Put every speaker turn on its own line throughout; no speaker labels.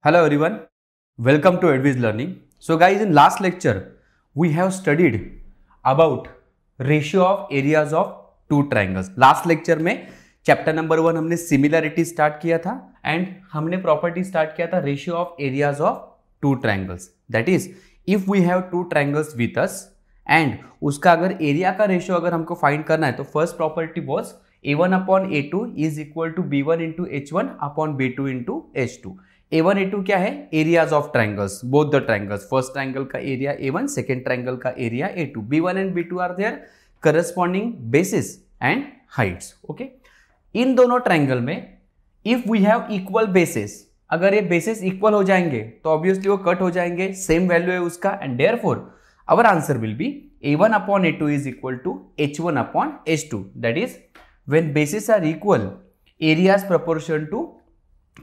Hello everyone, welcome to Adviz Learning. So guys, in last lecture we have studied about ratio of areas of two triangles. Last lecture में chapter number 1 हमने similarity start किया था and हमने property start किया था ratio of areas of two triangles. That is if we have two triangles with us and उसका अगर area का रेशियो अगर हमको फाइंड करना है तो first property was a1 upon a2 is equal to b1 into h1 upon b2 into h2. a1 a2 क्या है? Areas of triangles, both the triangles. First triangle का एरिया a1, सेकेंड ट्रायंगल का area a2. b1 and b2 are their corresponding bases and heights. Okay, इन दोनों triangle में if we have equal bases, अगर ये basis equal हो जाएंगे तो ऑब्वियसली वो कट हो जाएंगे, सेम वैल्यू है उसका, and therefore our answer will be a1 upon a2 is equal to h1 upon h2. That is, when bases are equal, areas proportion to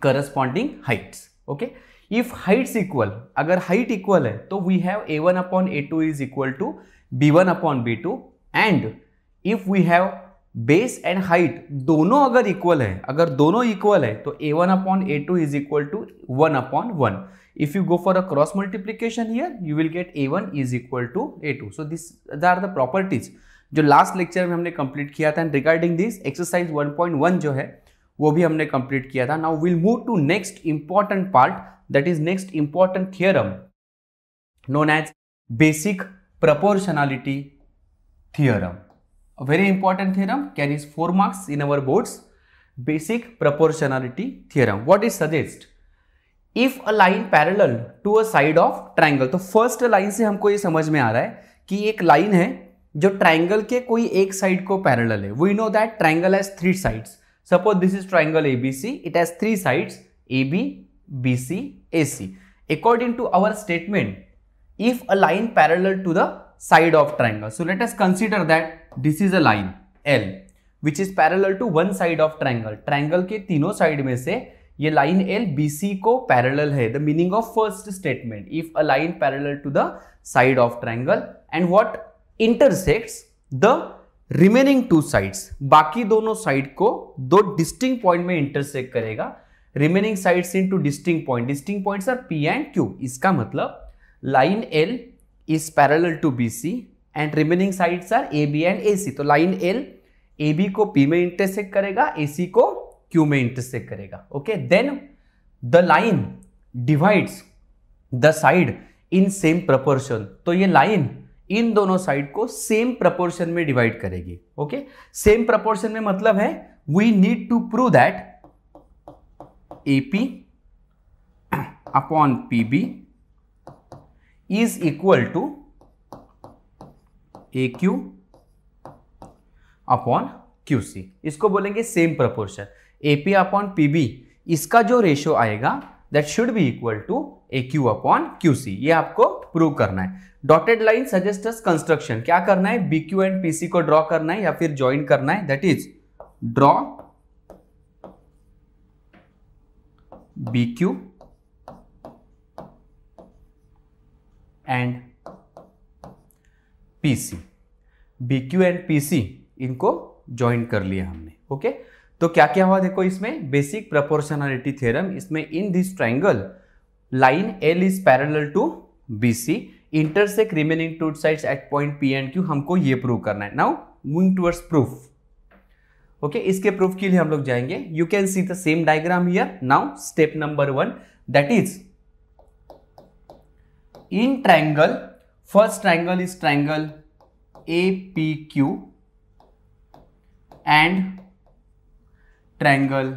corresponding heights. Okay, if heights equal, अगर height equal है तो we have a1 upon a2 is equal to b1 upon b2, and if we have base and height दोनों अगर equal है, अगर दोनों equal है तो a1 upon a2 is equal to 1 upon 1. If you go for a cross multiplication here, you will get a1 is equal to a2. So these are the properties जो last lecture में हमने complete किया था. And regarding this exercise 1.1 जो है वो भी हमने कंप्लीट किया था. Now will move to next important part, that is next important theorem known as basic proportionality theorem. A very important theorem carries 4 marks in our boards. Basic proportionality theorem. What it suggests? If a line parallel to a side of triangle, तो first line से हमको ये समझ में आ रहा है कि एक लाइन है जो ट्राइंगल के कोई एक साइड को पैरेलल है. We know that triangle has 3 sides. Suppose this is triangle ABC. It has 3 sides: AB, BC, AC. According to our statement, if a line parallel to the side of triangle, so let us consider that this is a line L which is parallel to one side of triangle. Triangle के तीनों side में से ये line L BC को parallel है. The meaning of first statement, if a line parallel to the side of triangle and what intersects the remaining 2 sides, बाकी दोनों side को 2 डिस्टिंक्ट पॉइंट में इंटरसेक्ट करेगा. Remaining sides into distinct point, distinct points are P and Q. इसका मतलब line L is parallel to BC and remaining sides are AB and AC. तो line L AB को P में intersect करेगा, AC को Q में intersect करेगा. Okay, then the line divides the side in same proportion. तो ये line इन दोनों साइड को सेम प्रपोर्शन में डिवाइड करेगी. ओके, सेम प्रपोर्शन में मतलब है we need to prove that AP upon PB is equal to AQ upon QC. इसको बोलेंगे same proportion. AP upon PB, इसका जो रेशियो आएगा that should be equal to AQ upon QC. ये आपको प्रूव करना है. Dotted line suggest us construction. क्या करना है? BQ एंड PC को ड्रॉ करना है या फिर ज्वाइन करना है. That is draw BQ and PC. BQ and PC इनको ज्वाइन कर लिया हमने. ओके, तो क्या क्या हुआ देखो इसमें. Basic proportionality theorem. इसमें in this triangle line L is parallel to BC, intersect remaining 2 sides at point P and Q. हमको ये प्रूव करना है. Now moving towards proof. Okay, इसके प्रूफ के लिए हम लोग जाएंगे. You can see the same diagram here. Now step number 1, that is in triangle, first triangle is triangle APQ and triangle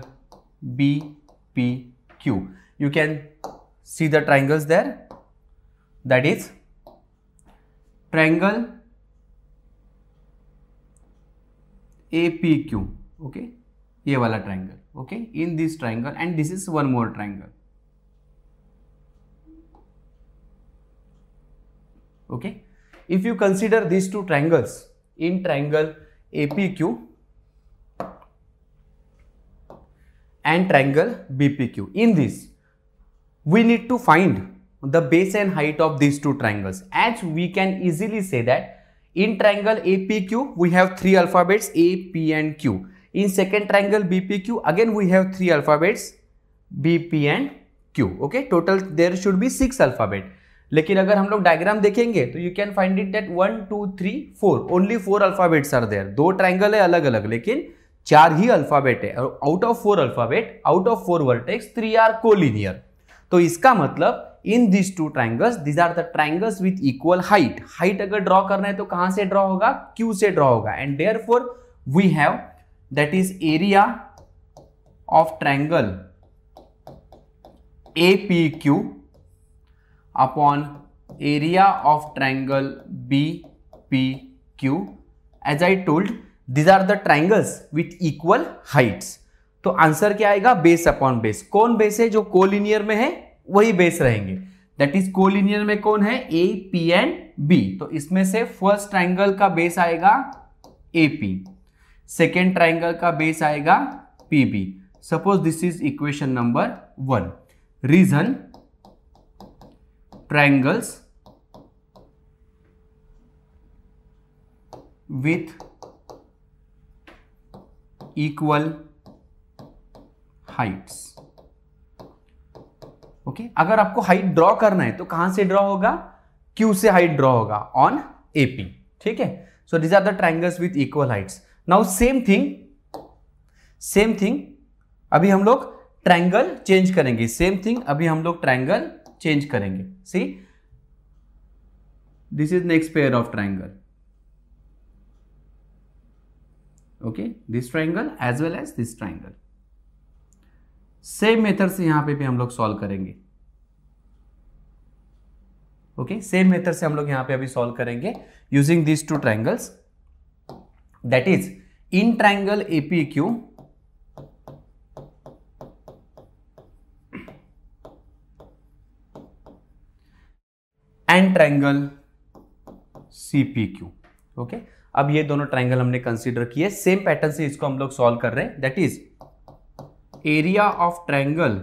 BPQ. You can see the triangles there. That is triangle APQ. Okay, ये वाला triangle. Okay, in this triangle, and this is one more triangle. Okay, if you consider these 2 triangles in triangle APQ and triangle BPQ, in this we need to find the base and height of these 2 triangles. As we can easily say that in triangle APQ we have 3 alphabets A, P and Q. In second triangle BPQ again we have 3 alphabets B, P and Q. Okay, total there should be 6 alphabet. लेकिन अगर हम लोग diagram देखेंगे तो you can find it that 1 2 3 4 only 4 alphabets are there. 2 triangle है अलग अलग, लेकिन 4 ही अल्फाबेट है. Out of 4 alphabet, out of 4 vertex, 3 are collinear. तो इसका मतलब in this 2 triangles, these are the triangles with equal height. Height अगर ड्रॉ करना है तो कहां से ड्रॉ होगा? Q से ड्रॉ होगा. And therefore we have that is area of triangle APQ upon area of triangle BPQ. As I told, these are the triangles with equal heights. तो आंसर क्या आएगा? Base upon base. कौन base है? जो collinear में है वही base रहेंगे. दैट इज कोलिनियर में कौन है? A, P and B. तो इसमें से फर्स्ट ट्राइंगल का बेस आएगा AP, सेकेंड ट्राइंगल का बेस आएगा PB. Suppose this is equation number 1. Reason triangles with equal heights. Okay, अगर आपको हाइट ड्रॉ करना है तो कहां से ड्रॉ होगा? Q से हाइट ड्रॉ होगा ऑन AP. ठीक है, so these are the triangles with equal heights. Now same thing अभी हम लोग ट्राइंगल चेंज करेंगे. सेम थिंग अभी हम लोग ट्राइंगल चेंज करेंगे. See, this is next pair of triangle. Okay, this triangle as well as this triangle. Same method से यहां पे भी हम लोग सॉल्व करेंगे. ओके, सेम मेथड से हम लोग यहां पे अभी सॉल्व करेंगे using this 2 triangles. That is in triangle APQ and triangle CPQ. Okay, अब ये दोनों ट्राइंगल हमने कंसीडर किए. सेम पैटर्न से इसको हम लोग सॉल्व कर रहे हैं. That is area of triangle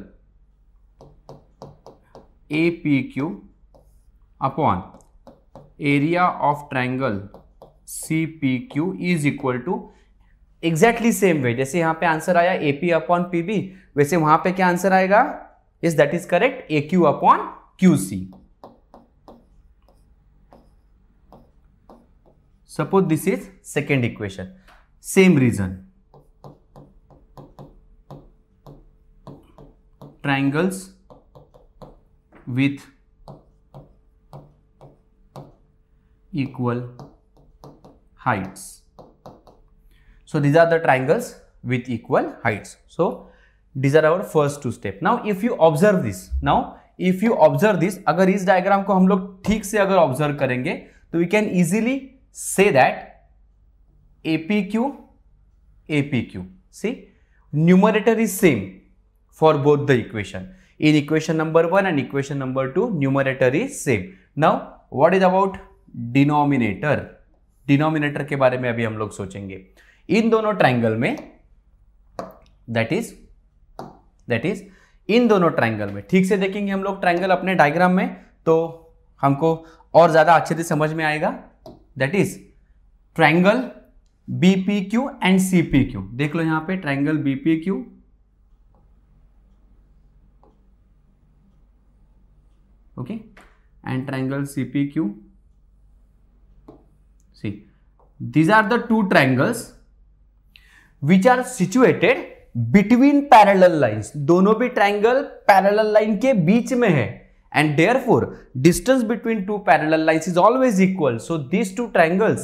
APQ upon area of triangle CPQ is equal to exactly same way. जैसे यहां पे आंसर आया AP अपॉन PB, वैसे वहां पे क्या आंसर आएगा? Yes, that is correct, AQ upon QC. Suppose this is second equation. Same reason. Triangles with equal heights. So these are the triangles with equal heights. So these are our first 2 steps. Now if you observe this, अगर इस diagram को हम लोग ठीक से अगर observe करेंगे तो we can easily say that APQ. See, numerator is same for both the equation. In equation number 1 and equation number 2, numerator is same. Now, what is about denominator? Denominator के बारे में अभी हम लोग सोचेंगे. इन दोनों ट्राइंगल में, that is इन दोनों ट्राइंगल में ठीक से देखेंगे हम लोग ट्राइंगल अपने डायग्राम में तो हमको और ज्यादा अच्छे से समझ में आएगा. That is triangle BPQ and CPQ. देख लो यहां पे triangle BPQ, okay, and triangle CPQ. See, these are the 2 triangles which are situated between parallel lines. दोनों भी ट्राइंगल पैरेलल लाइन के बीच में है. And therefore, distance between 2 parallel lines is always equal. So these 2 triangles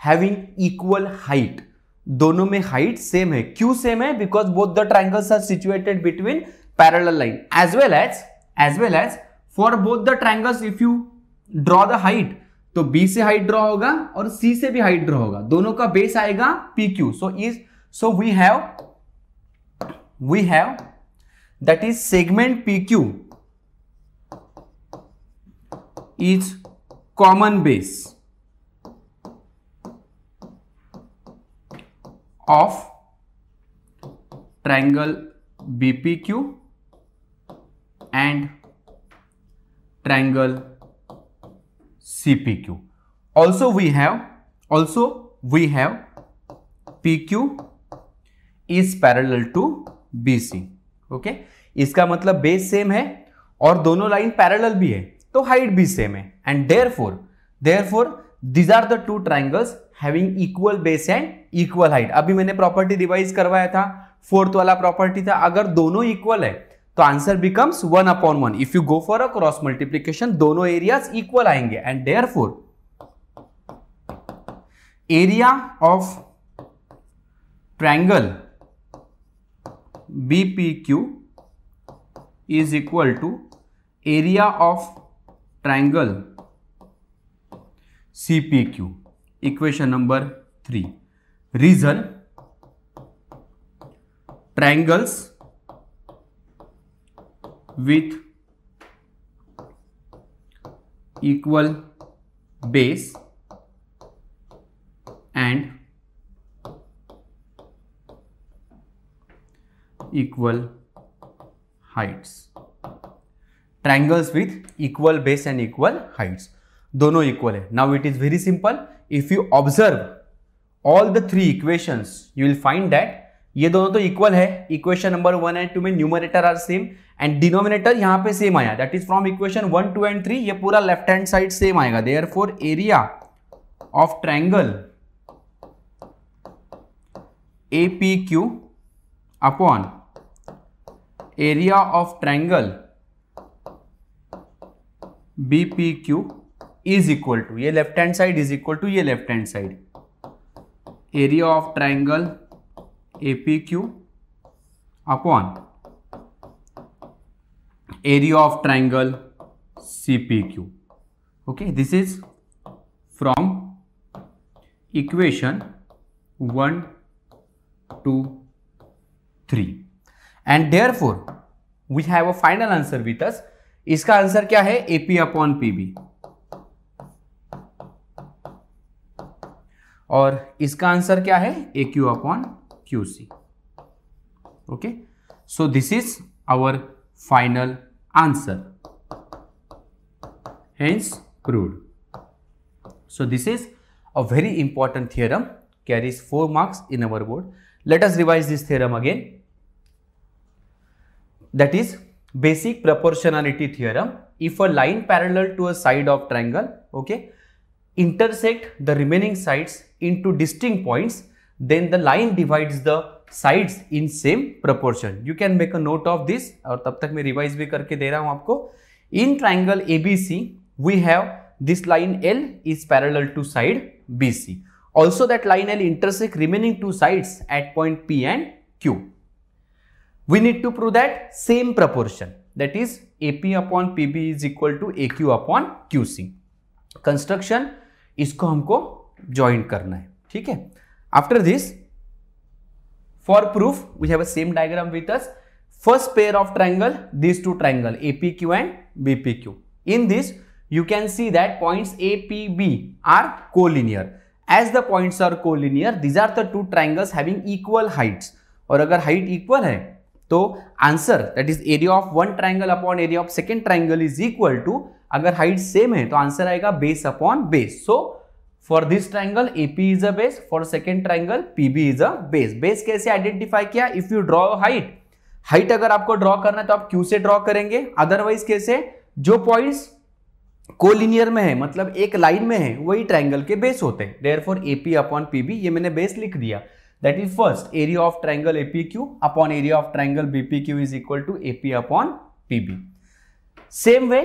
having equal height. दोनों में height same है. Q same है because both the triangles are situated between parallel line. As well as for both the triangles, if you draw the height, तो B से height draw होगा और C से भी height draw होगा. दोनों का base आएगा PQ. So we have that is segment PQ is common base of triangle BPQ and triangle CPQ. Also we have PQ is parallel to BC. Okay, इसका मतलब बेस सेम है और दोनों line parallel भी है तो height भी same है, and therefore these are the two triangles having equal base and equal height. अभी मैंने प्रॉपर्टी रिवाइज करवाया था, फोर्थ वाला प्रॉपर्टी था, अगर दोनों इक्वल है तो answer becomes 1/1. If you go for a cross multiplication दोनों एरियाज इक्वल आएंगे, and therefore area of triangle BPQ is equal to area of triangle CPQ. Equation number 3. Reason: triangles with equal base and equal heights. Triangles with equal base and equal heights. दोनों equal है. Now it is very simple. If you observe all the three equations you will find that ये दोनों तो equal है. Equation number 1 and 2 में numerator are same and denominator यहां पे same आया. That is from equation 1, 2 and 3 ये पूरा लेफ्ट हैंड साइड सेम आएगा. Therefore area of triangle APQ upon area of triangle BPQ is equal to, ये left hand side is equal to ये left hand side, area of triangle APQ upon area of triangle CPQ. Okay, this is from equation 1, 2, 3 and therefore we have a final answer with us. इसका answer क्या है? AP upon PB. और इसका answer क्या है? AQ upon QC. Okay, so this is our final answer, hence proved. So this is a very important theorem, carries 4 marks in our board. Let us revise this theorem again. That is basic proportionality theorem. If a line parallel to a side of triangle, okay, intersect the remaining sides into distinct points, then the line divides the sides in same proportion. You can make a note of this. और तब तक मैं revise भी करके दे रहा हूं आपको. In triangle ABC, we have this line L is parallel to side BC. Also, that line L intersect remaining two sides at point P and Q. We need to prove that same proportion. That is AP upon PB is equal to AQ upon QC. Construction इसको हमको joint करना है. ठीक है. After this, for proof we have a same diagram with us. First pair of triangle, these two triangle APQ and BPQ. In this you can see that points APB are collinear. As the points are collinear, these are the two triangles having equal heights. और अगर height equal है तो answer that is area of one triangle upon area of second triangle is equal to, अगर height same है तो answer आएगा base upon base. So for this triangle AP is a base, for second triangle PB is a base. Base कैसे identify किया? If you draw height अगर आपको draw करना है तो आप Q से ड्रॉ करेंगे. अदरवाइज कैसे? जो पॉइंट्स कोलिनियर में है, मतलब एक लाइन में है, वही ट्रायंगल के बेस होते हैं. देयरफॉर AP अपॉन PB, ये मैंने बेस लिख दिया. That is first area of triangle APQ upon area of triangle BPQ is equal to AP upon PB. Same way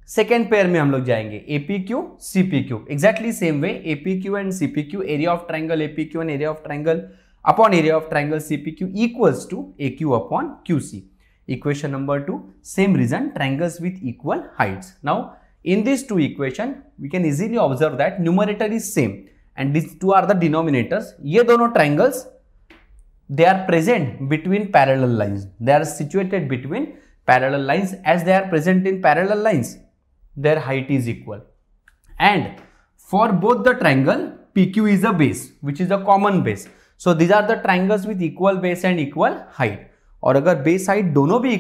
second pair में हम लोग जाएंगे APQ CPQ. Exactly same way APQ and CPQ, area of triangle APQ and area of triangle upon area of triangle CPQ equals to AQ upon QC. Equation number 2, same reason, triangles with equal heights. Now in these two equation we can easily observe that numerator is same and these two are the denominators. ये दोनों triangles they are present between parallel lines. They are situated between parallel lines. As they are present in parallel lines, their height is equal. And for both the triangle, PQ is a base, which is a common base. So these are the triangles with equal base and equal height. और अगर base height दोनों भी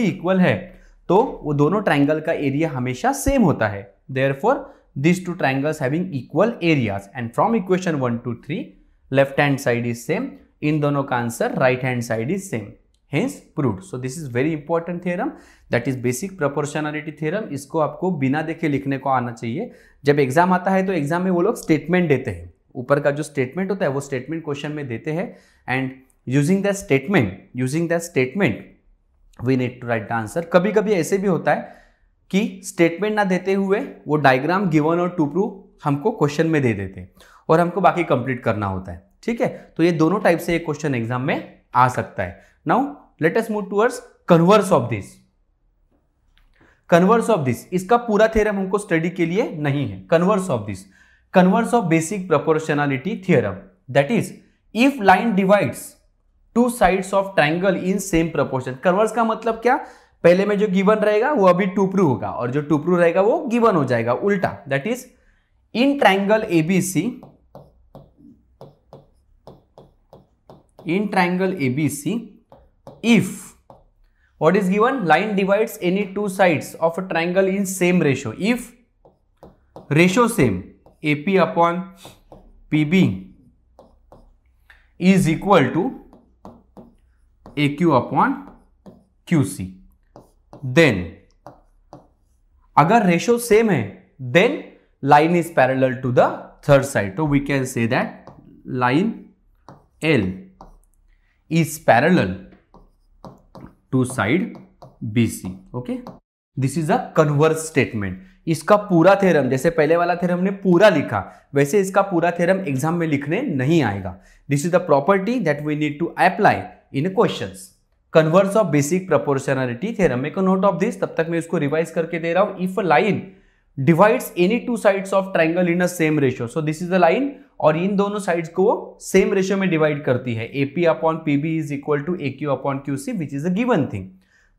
equal है, तो वो दोनों triangle का area हमेशा सेम होता है. Therefore these two triangles having equal areas, and from equation 1 to 3 left hand side is same, इन दोनों का answer right hand side is same. hence proved. So this is very important theorem, that is basic proportionality theorem. इसको आपको बिना देखे लिखने को आना चाहिए. जब एग्जाम आता है तो एग्जाम में वो लोग स्टेटमेंट देते हैं, ऊपर का जो स्टेटमेंट होता है वो स्टेटमेंट क्वेश्चन में देते हैं, and using that statement we need to write the answer. कभी कभी ऐसे भी होता है कि स्टेटमेंट ना देते हुए वो डायग्राम गिवन और टू प्रूव हमको क्वेश्चन में दे देते हैं और हमको बाकी कंप्लीट करना होता है. ठीक है, तो ये दोनों टाइप से एक क्वेश्चन एग्जाम में आ सकता है. Now let us move towards converse of this. Converse of this, इसका पूरा थ्योरम हमको स्टडी के लिए नहीं है. Converse of this, converse of basic proportionality theorem, that is if line divides to sides of triangle in same proportion. Converse का मतलब क्या, पहले में जो गिवन रहेगा वो अभी टू प्रूव होगा और जो टू प्रूव रहेगा वो गिवन हो जाएगा उल्टा. That is in triangle ABC, in triangle ABC if what is given, line divides any two sides of a triangle in same ratio, if ratio same AP upon PB is equal to AQ upon QC, then अगर ratio same है then line is parallel to the third side. So we can say that line L is parallel to side BC. Okay, this is a converse statement. इसका पूरा theorem, जैसे पहले वाला theorem ने पूरा लिखा वैसे इसका पूरा थ्योरम एग्जाम में लिखने नहीं आएगा. This is the property that we need to apply in questions. Converse of basic proportionality theorem, make a note of this. तब तक मैं इसको रिवाइज करके दे रहा हूं. If a line divides any two sides of triangle in a same ratio, so this is the line और इन दोनों साइड्स को सेम रेशियो में डिवाइड करती है. AP upon PB is equal to AQ upon QC which is a given thing.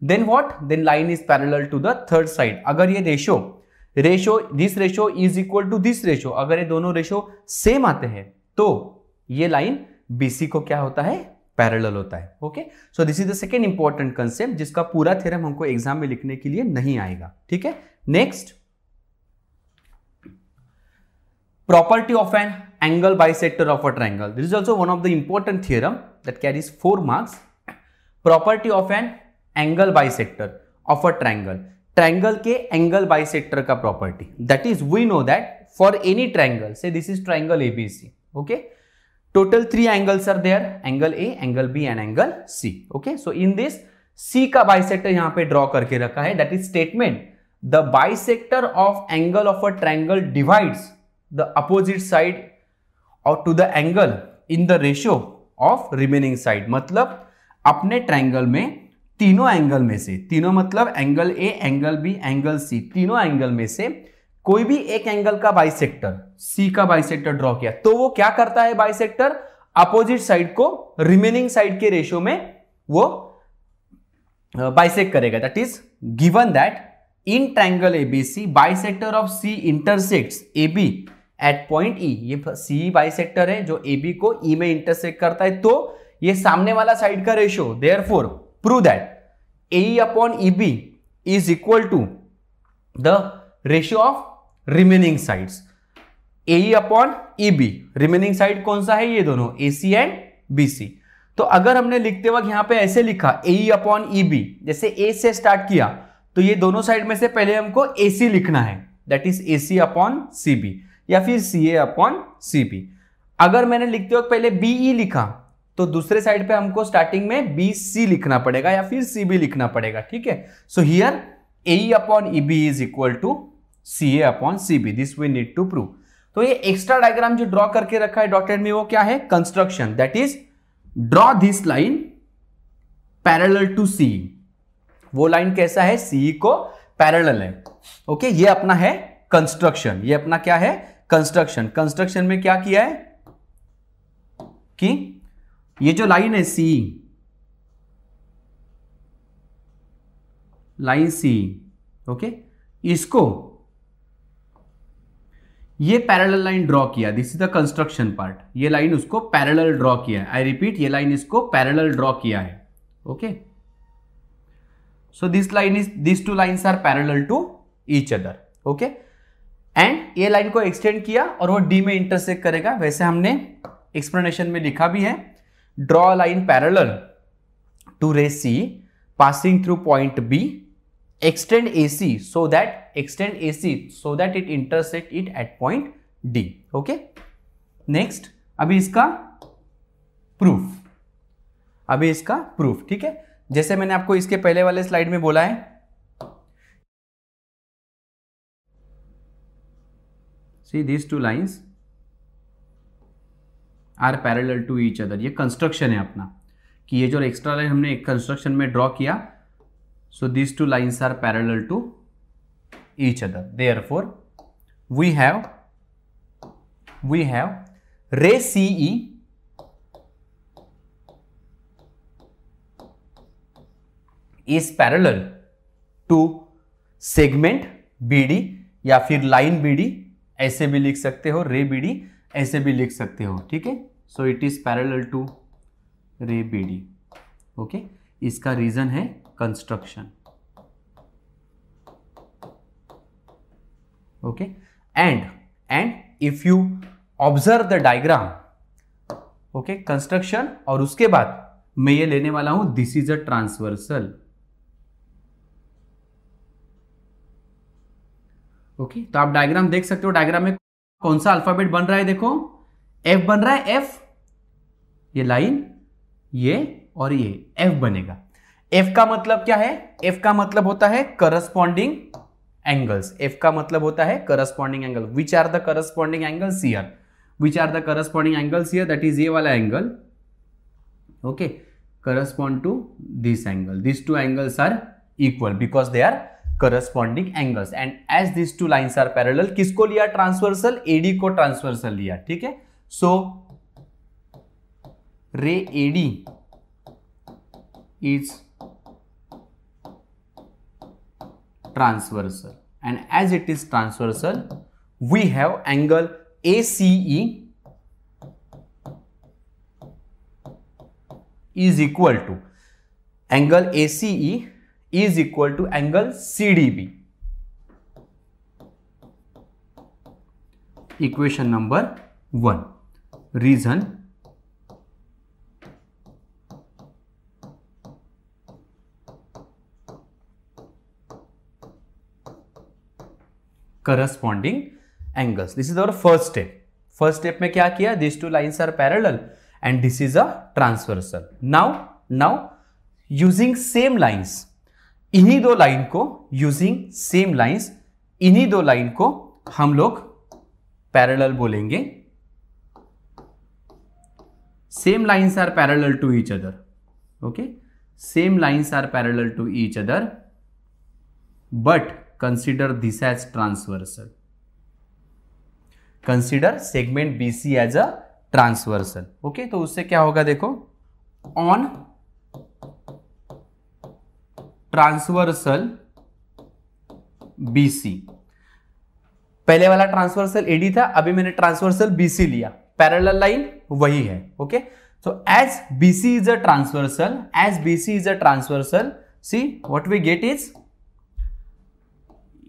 Then what, then line is parallel to the third side. अगर ये ratio this ratio is equal to this ratio, अगर ये दोनों ratio same आते हैं तो ये line BC को क्या होता है, पैरेलल होता है. Okay, so this is the second important concept जिसका पूरा थ्योरम हमको एग्जाम में लिखने के लिए नहीं आएगा. ठीक है, next, property of an angle bisector of a triangle. This is also one of the important theorem that carries 4 marks. Property of an angle bisector of a triangle. Triangle के angle bisector का property. That is, we know that for any triangle, say this is triangle ABC. Okay, total 3 angles are there: angle A, angle B, and angle C. Okay, so in this C का bisector यहाँ पे draw करके रखा है. That is statement: the bisector of angle of a triangle divides the opposite side or to the angle in the ratio of remaining side. मतलब अपने triangle में तीनों एंगल में से, तीनों मतलब angle A, angle B, angle C, तीनों angle में से कोई भी एक एंगल का बाइसेक्टर, C का बाइसेक्टर ड्रॉ किया तो वो क्या करता है, बाइसेक्टर अपोजिट साइड को रिमेनिंग साइड के रेशियो में वो बाइसेक्ट करेगा. That is given that in triangle ABC bisector of C intersects AB at point E. ये C बाइसेक्टर है जो AB को E में इंटरसेक्ट करता है, तो ये सामने वाला साइड का ratio, therefore prove that AE upon EB is equal to the ratio of remaining sides. AE upon EB, remaining side कौन सा है, ये दोनों AC एंड BC. तो अगर हमने लिखते वक्त यहां पे ऐसे लिखा AE अपॉन EB, जैसे A से स्टार्ट किया तो ये दोनों साइड में से पहले हमको AC लिखना है, that is AC upon CB या फिर CA अपॉन CB. अगर मैंने लिखते वक्त पहले BE लिखा तो दूसरे साइड पे हमको स्टार्टिंग में BC लिखना पड़ेगा या फिर CB लिखना पड़ेगा. ठीक है, so here AE upon EB is equal to CA upon CB. This we need to prove. तो ये एक्स्ट्रा डायग्राम जो ड्रॉ करके रखा है डॉटेड में वो क्या है, construction. That is draw this line parallel to CE. वो लाइन कैसा है, CE को पैरेलल है. ओके, ये अपना है कंस्ट्रक्शन. ये अपना क्या है, कंस्ट्रक्शन. कंस्ट्रक्शन में क्या किया है कि ये जो लाइन है CE, लाइन CE, ओके, इसको ये पैरेलल लाइन ड्रॉ किया. This is the construction part. ये लाइन उसको पैरेलल ड्रॉ किया है. आई रिपीट, ये लाइन इसको पैरेलल ड्रॉ किया है. Okay, so this line is, this two lines are parallel to each other. Okay, and ये लाइन को एक्सटेंड किया और वो D में इंटरसेक्ट करेगा. वैसे हमने एक्सप्लेनेशन में लिखा भी है, draw line parallel to ray C passing through point B, extend AC so that it intersect it at point D. Okay, next अभी इसका प्रूफ, ठीक है, जैसे मैंने आपको इसके पहले वाले स्लाइड में बोला है, see this two lines are parallel to each other. ये कंस्ट्रक्शन है अपना कि ये जो एक्स्ट्रा लाइन हमने एक कंस्ट्रक्शन में ड्रॉ किया, so this two lines are parallel to each other. Therefore we have ray CE is parallel to segment BD या फिर लाइन BD, ऐसे भी लिख सकते हो, रे BD ऐसे भी लिख सकते हो, ठीक है. So it is parallel to ray BD. Okay, इसका रीजन है construction. Okay, and if you observe the diagram, okay, construction, और उसके बाद मैं ये लेने वाला हूं this is a transversal. Okay, तो आप डायग्राम देख सकते हो. डायग्राम में कौन सा अल्फाबेट बन रहा है, देखो F बन रहा है. F, ये लाइन, ये और ये F बनेगा. F का मतलब क्या है? F का मतलब होता है करस्पॉन्डिंग एंगल्स. F का मतलब होता है corresponding angle. Which are the corresponding angles here? Which are the corresponding angles here? That is ये वाला angle. Okay, correspond to this angle. This two angles are equal because they are corresponding angles, and as these two lines are parallel, किसको लिया transversal? AD को transversal लिया, ठीक है. सो रे AD is transversal, and as it is transversal, we have angle ACE is equal to angle ACE is equal to angle CDB. Equation number 1. Reason corresponding angles. This is our first step. First step में क्या किया? These two lines are parallel and this is a transversal. Now using same lines, इन्हीं दो line को, using same lines, इन्हीं दो line को हम लोग पैरेलल बोलेंगे. Same lines are parallel to each other. Okay, same lines are parallel to each other, but consider this as transversal. Consider segment BC as a transversal. Okay, तो उससे क्या होगा, देखो, ऑन ट्रांसवर्सल BC, पहले वाला transversal AD था, अभी मैंने ट्रांसवर्सल BC लिया, पैरेलल लाइन वही है. Okay, so as BC is a transversal, see what we get is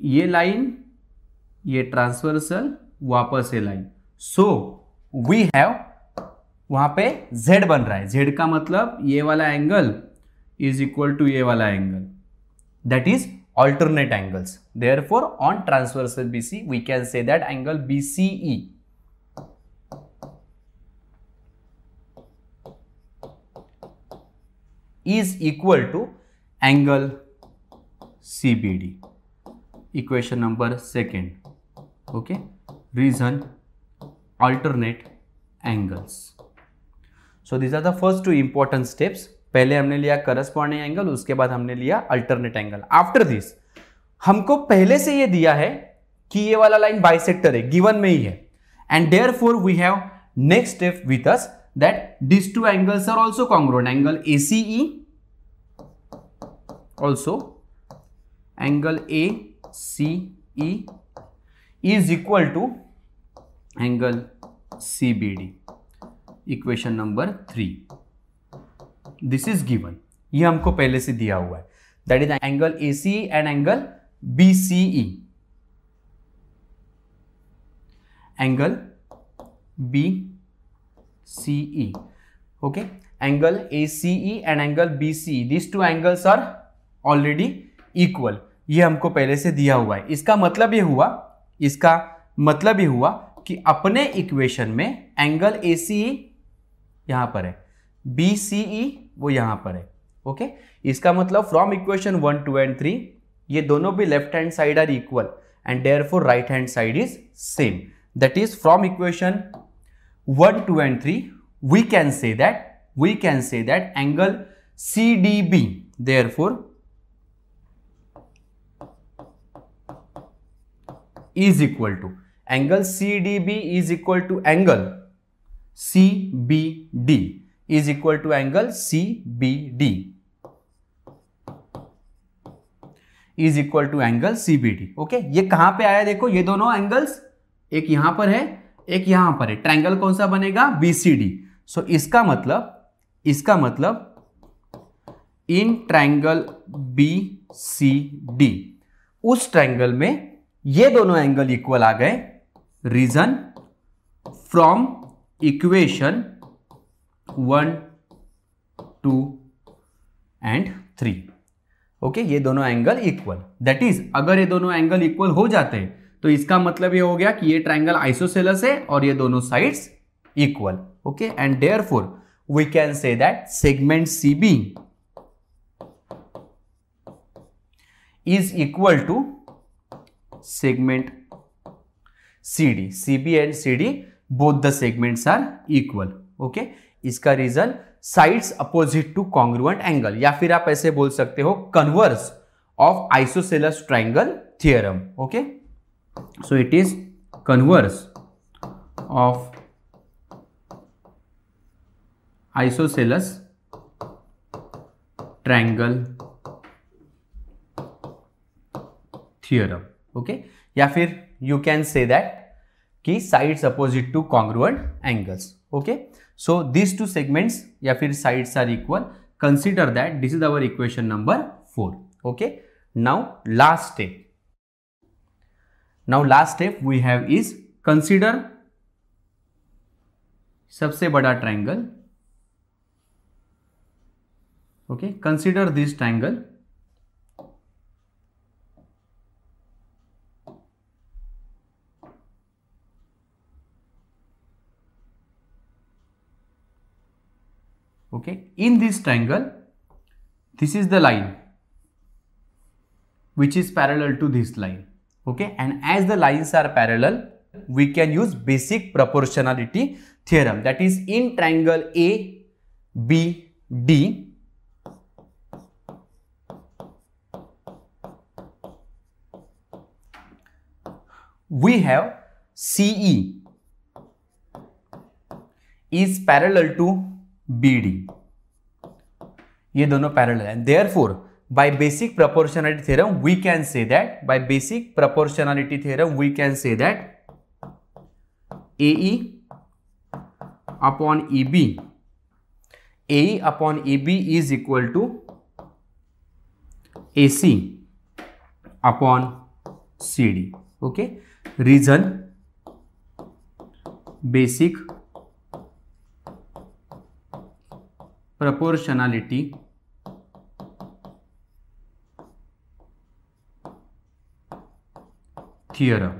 ये लाइन, ये ट्रांसवर्सल, वापस ये लाइन. सो वी हैव, वहां पे Z बन रहा है. Z का मतलब ये वाला एंगल is equal to ये वाला angle, that is alternate angles. Therefore, on transversal BC, we can say that angle BCE is equal to angle CBD. Equation number 2. Okay, reason alternate angles. So these are the first two important steps. पहले हमने लिया corresponding angle, उसके बाद हमने लिया alternate angle. After this हमको पहले से ये दिया है कि ये वाला लाइन बाइसेक्टर है, गिवन में ही है, and therefore we have next step with us that this two angles are also congruent. Angle ACE, also angle ACE is equal to angle CBD. Equation number 3. This is given, ये हमको पहले से दिया हुआ है. That is angle ACE and angle BCE. Angle BCE. Okay, angle ACE and angle BCE, these two angles are already equal. ये हमको पहले से दिया हुआ है. इसका मतलब ये हुआ कि अपने इक्वेशन में एंगल ACE यहां पर है, BCE वो यहां पर है. ओके, इसका मतलब फ्रॉम इक्वेशन 1, 2 and 3 ये दोनों भी left hand side are equal and therefore right hand side is same. That is from equation 1, 2 and 3 we can say that angle CDB therefore is equal to angle CDB is equal to angle CBD is equal to angle CBD is equal to angle CBD. Okay, ये कहां पे आया देखो, ये दोनों angles एक यहां पर है एक यहां पर है. ट्रायंगल कौन सा बनेगा, BCD. सो इसका मतलब इन ट्रायंगल BCD उस ट्रायंगल में ये दोनों एंगल इक्वल आ गए. Reason from equation 1, 2 and 3. Okay, ये दोनों एंगल इक्वल. दैट इज अगर ये दोनों एंगल इक्वल हो जाते हैं तो इसका मतलब ये हो गया कि ये ट्रायंगल आइसोसेलेस है और ये दोनों sides equal. Okay, and therefore we can say that segment CB is equal to segment CD. CB and CD both the segments are equal. Okay, इसका reason sides opposite to congruent angle, या फिर आप ऐसे बोल सकते हो converse of isosceles triangle theorem. Okay, so it is converse of isosceles triangle theorem. Okay, या फिर यू कैन से दैट कि sides opposite to congruent angles. Okay, so these two segments या फिर sides are equal. Consider that this is our equation number 4. Okay, now last step we have is consider सबसे बड़ा triangle. Okay, consider this triangle. Okay, in this triangle this is the line which is parallel to this line. Okay, and as the lines are parallel we can use basic proportionality theorem. That is, in triangle ABD we have CE is parallel to BD. ये दोनों parallel है. Therefore, by basic proportionality theorem, we can say that AE upon EB is equal to AC upon CD. Okay, reason basic proportionality theorem.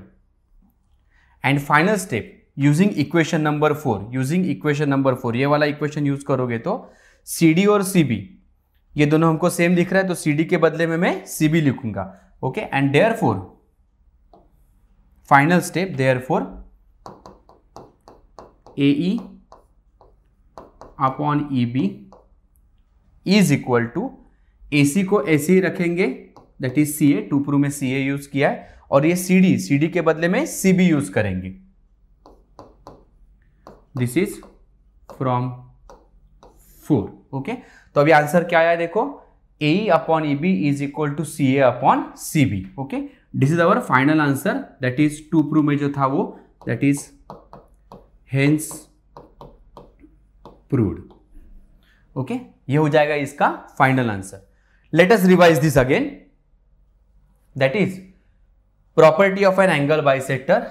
And final step using equation number 4. ये वाला equation use करोगे तो CD और CB ये दोनों हमको same दिख रहा है तो CD के बदले में मैं CB लिखूंगा. Okay, and therefore final step, therefore AE upon EB is equal to AC को ऐसे ही रखेंगे, that is CA. To prove में CA यूज किया है और ये CD के बदले में CB यूज करेंगे. This is from 4. ओके, तो अभी आंसर क्या आया देखो, AE upon EB is equal to CA upon CB. Okay, this is our final answer. That is to prove में जो था वो, that is hence proved. Okay, ये हो जाएगा इसका final answer. Let us revise this again. That is property of an angle bisector.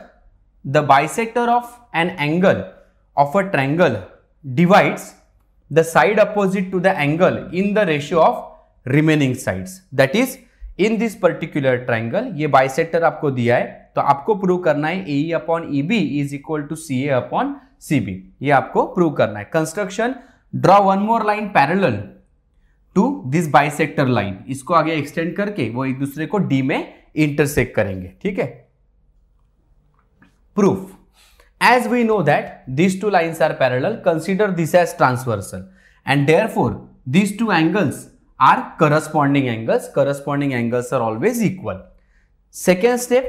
The bisector of an angle of a triangle divides the side opposite to the angle in the ratio of remaining sides. That is, in this particular triangle, ये bisector आपको दिया है, तो आपको prove करना है AE upon EB is equal to CA upon CB. ये आपको प्रूव करना है. Construction, draw one more line parallel to this bisector line. इसको आगे एक्सटेंड करके वो एक दूसरे को D में इंटरसेक्ट करेंगे. ठीक है. Proof. As we know that these two lines are parallel, consider this as transversal, and therefore these two angles are corresponding angles. Corresponding angles are always equal. Second step,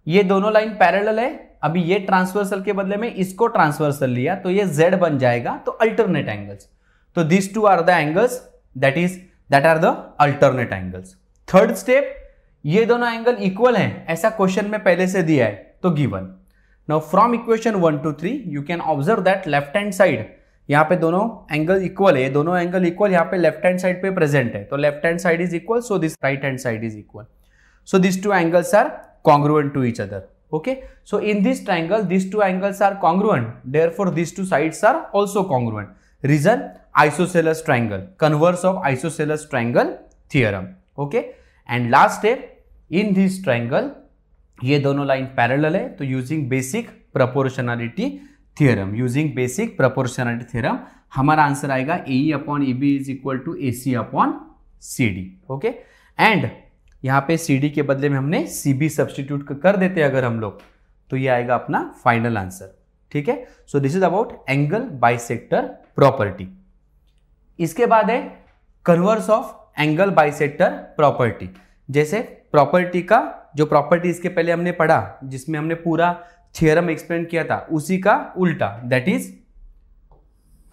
ये दोनों line parallel है. अभी ये transversal के बदले में इसको transversal लिया तो ये Z बन जाएगा, तो अल्टरनेट एंगल्स. तो these two are the angles that are the alternate angles. Third step, ये दोनों एंगल इक्वल हैं ऐसा क्वेश्चन में पहले से दिया है, तो given. Now from equation 1 to 3 you can observe that left hand side, यहाँ पे दोनों एंगल इक्वल है, दोनों एंगल इक्वल यहाँ पे लेफ्ट हैंड साइड पे प्रेजेंट है, तो left hand side is equal, so this right hand side is equal. So these two angles are congruent to each other. Okay, so in this triangle these two angles are congruent, therefore these two sides are also congruent. Reason, isosceles triangle, converse of isosceles triangle theorem. Okay, and last step, in this triangle ये दोनों line parallel है, तो using basic proportionality theorem, using basic proportionality theorem हमारा answer आएगा AE upon EB is equal to AC upon CD. Okay, and यहाँ पे CD के बदले में हमने CB सब्सटीट्यूट कर देते हैं अगर हम लोग, तो ये आएगा अपना फाइनल आंसर. ठीक है. सो this is about angle bisector property. इसके बाद है converse of angle bisector property. जैसे प्रॉपर्टी का जो प्रॉपर्टी इसके पहले हमने पढ़ा, जिसमें हमने पूरा थ्योरम एक्सप्लेन किया था, उसी का उल्टा, that is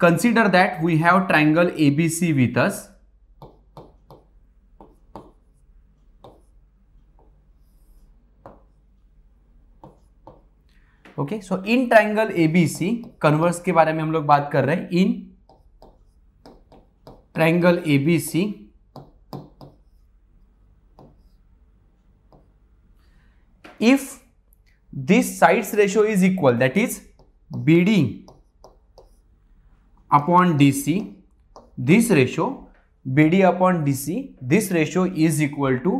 consider that we have triangle ABC with us. Okay, so in triangle ABC converse के बारे में हम लोग बात कर रहे हैं. In triangle ABC if this sides ratio is equal, that is BD upon DC, this ratio BD upon DC, this ratio is equal to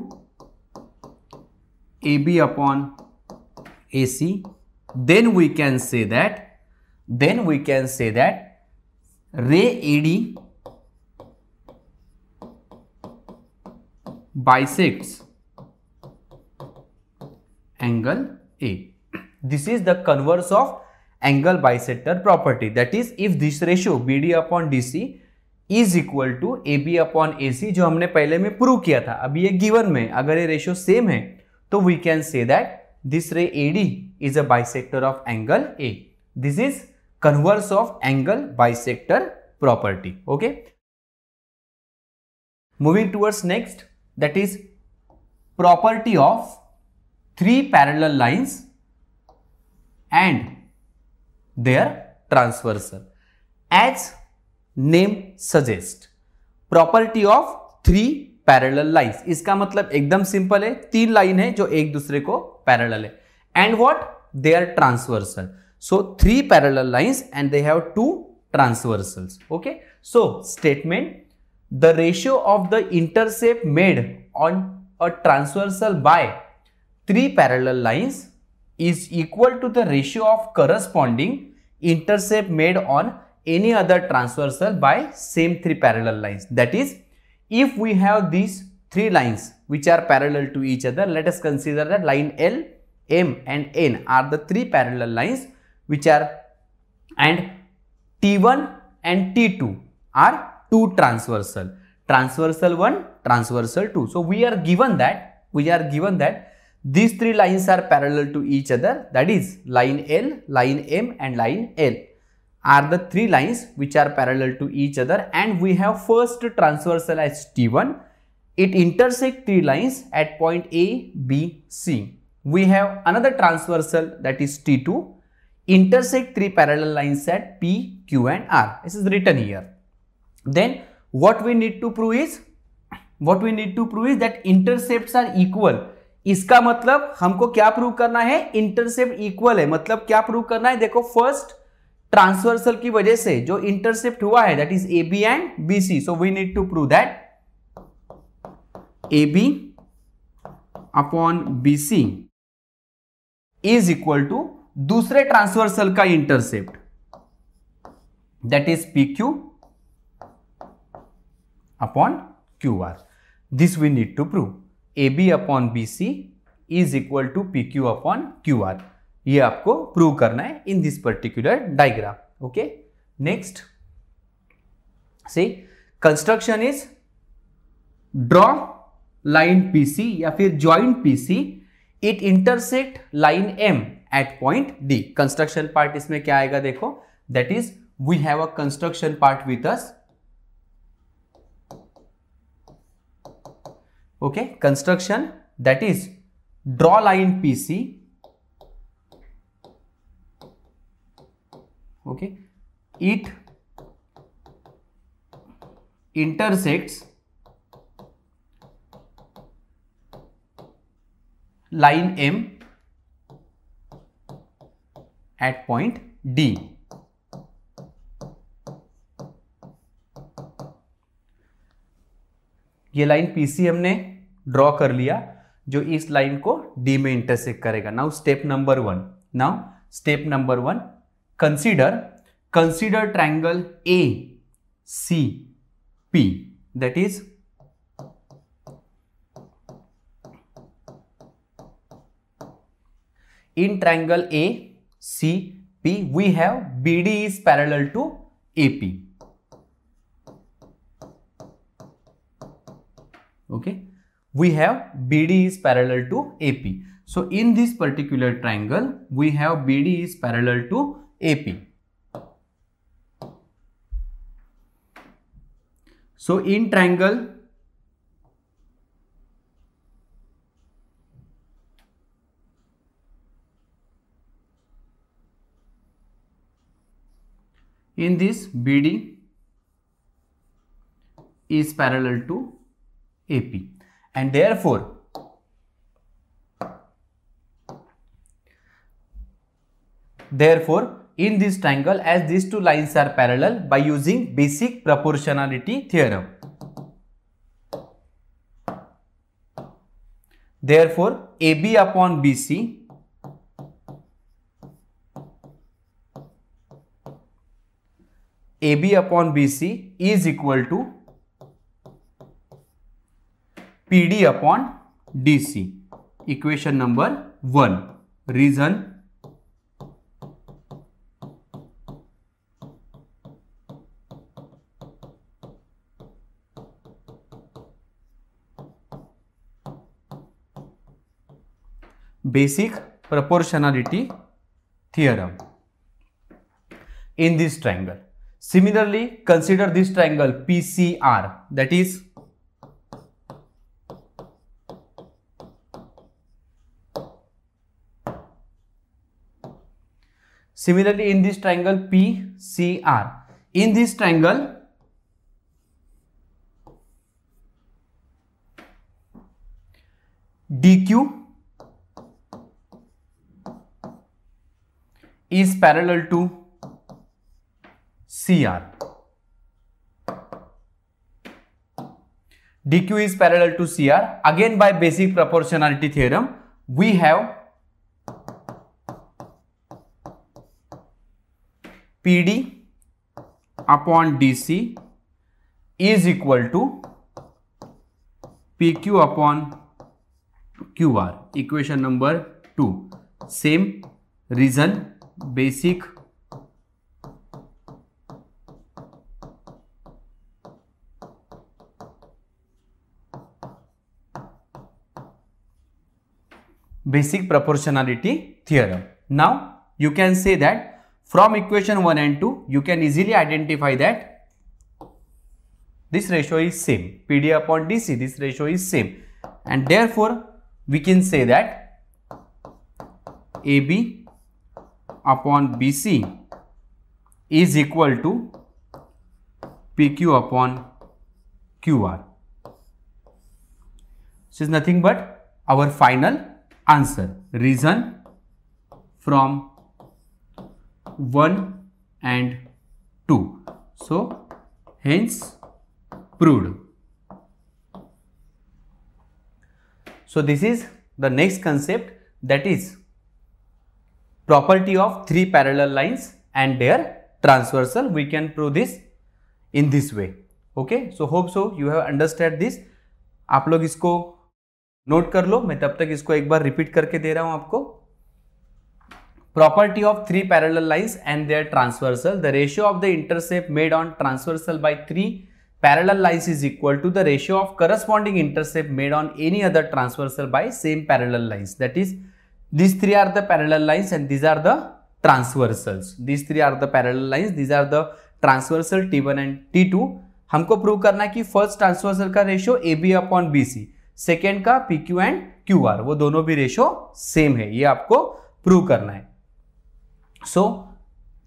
AB upon AC, then we can say that ray AD bisects angle A. This is the converse of angle bisector property. That is, if this ratio BD upon DC is equal to AB upon AC, जो हमने पहले में prove किया था, अभी ये given में अगर ये रेशियो सेम है, तो we can say that this ray AD is a bisector of angle A. This is converse of angle bisector property. Okay. Moving towards next, that is property of three parallel lines and their transversal. As name suggests, property of three parallel lines. इसका मतलब एकदम simple है, तीन line है जो एक दूसरे को पैरेलल है. And what? They are transversal. So three parallel lines and they have two transversals. Okay. So statement: the ratio of the intercept made on a transversal by three parallel lines is equal to the ratio of corresponding intercept made on any other transversal by same three parallel lines. That is, if we have these three lines which are parallel to each other, let us consider that line L, M and N are the three parallel lines which are, and T1 and T2 are two transversal, transversal 1, transversal 2. So we are given that these three lines are parallel to each other, that is line L, line M and line L are the three lines which are parallel to each other, and we have first transversal as T1. It intersects three lines at point A, B, C. We have another transversal, that is T2, intersect three parallel lines at P, Q and R. This is written here. Then what we need to prove is that intercepts are equal. इसका मतलब हमको क्या prove करना है, intercept equal है. मतलब क्या prove करना है, देखो फर्स्ट ट्रांसवर्सल की वजह से जो इंटरसेप्ट हुआ है that is A B and B C. So we need to prove that A B upon B C is equal to दूसरे ट्रांसवर्सल का intercept that is P Q upon Q R. This we need to prove. A B upon B C is equal to P Q upon Q R. ये आपको prove करना है in this particular diagram. Okay, next see construction is draw line PC या फिर joint PC, it intersect line M at point D. Construction part इसमें क्या आएगा देखो, that is we have a construction part with us. Okay, construction that is draw line PC. Okay, it intersects line M at point D. ये line PC हमने ड्रॉ कर लिया जो इस लाइन को D में इंटरसेक्ट करेगा. Now step number 1. Consider triangle ACP, that is in triangle ACP we have BD is parallel to AP. Okay, we have BD is parallel to AP. So in this particular triangle we have BD is parallel to AP. So in triangle in this BD is parallel to AP, and therefore in this triangle, as these two lines are parallel, by using basic proportionality theorem, therefore AB upon BC is equal to PD upon DC. Equation number 1. Reason basic proportionality theorem in this triangle. Similarly, consider this triangle PCR, that is similarly in this triangle PCR. In this triangle DQ is parallel to CR. DQ is parallel to CR. Again, by basic proportionality theorem, we have PD upon DC is equal to PQ upon QR. Equation number 2. Same reason, basic proportionality theorem. Now you can say that from equation 1 and 2 you can easily identify that this ratio is same, PD upon DC, this ratio is same, and therefore we can say that AB upon BC is equal to PQ upon QR. This is nothing but our final answer. Reason from 1 and 2. So hence proved. So this is the next concept, that is property of three parallel lines and their transversal. We can prove this in this way. Okay, so hope so you have understood this. आप लोग इसको note कर लो, मैं तब तक इसको एक बार repeat करके दे रहा हूं आपको. Property of three parallel lines and their transversal. The ratio of the intercept made on transversal by three parallel lines is equal to the ratio of corresponding intercept made on any other transversal by same parallel lines. That is, these three are the parallel lines and these are the transversals. These three are the parallel lines, these are the transversal T1 and T2. हमको prove करना है कि first transversal का ratio AB upon BC, second का PQ and QR, वो दोनों भी ratio same है, ये आपको प्रूव करना है. सो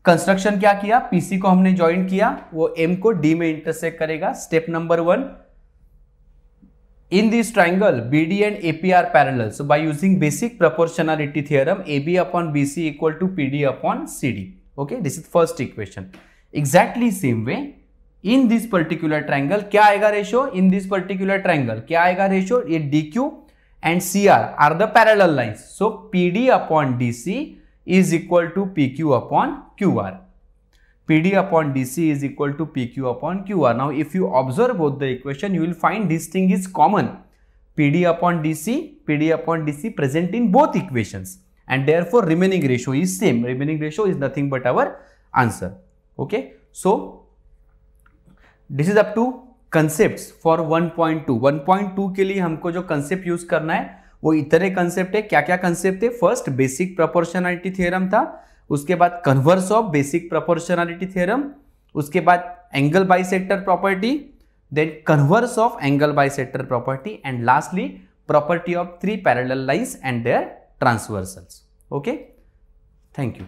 कंस्ट्रक्शन क्या किया, PC को हमने ज्वाइन किया, वो M को D में इंटरसेक्ट करेगा. Step number 1, in this triangle BD and AP are parallel. So by using basic proportionality theorem, AB upon BC equal to PD upon CD. Okay, this is first equation. Exactly same way in this particular triangle क्या आएगा ratio, in this particular triangle क्या आएगा ratio, ये DQ and CR are the parallel lines. So PD upon DC is equal to PQ upon QR. PD upon DC is equal to PQ upon QR. Now if you observe both the equation, you will find this thing is common. PD upon DC present in both equations, and therefore remaining ratio is same. Remaining ratio is nothing but our answer. Okay, so this is up to concepts for 1.2. 1.2 के लिए हमको जो concept use करना है वो इतने concept है. क्या क्या कंसेप्ट है, फर्स्ट बेसिक प्रोपोर्शनलिटी थ्योरम था, उसके बाद converse of basic proportionality theorem, उसके बाद angle bisector property, then converse of angle bisector property, and lastly property of three parallel lines and their transversals. Okay, thank you.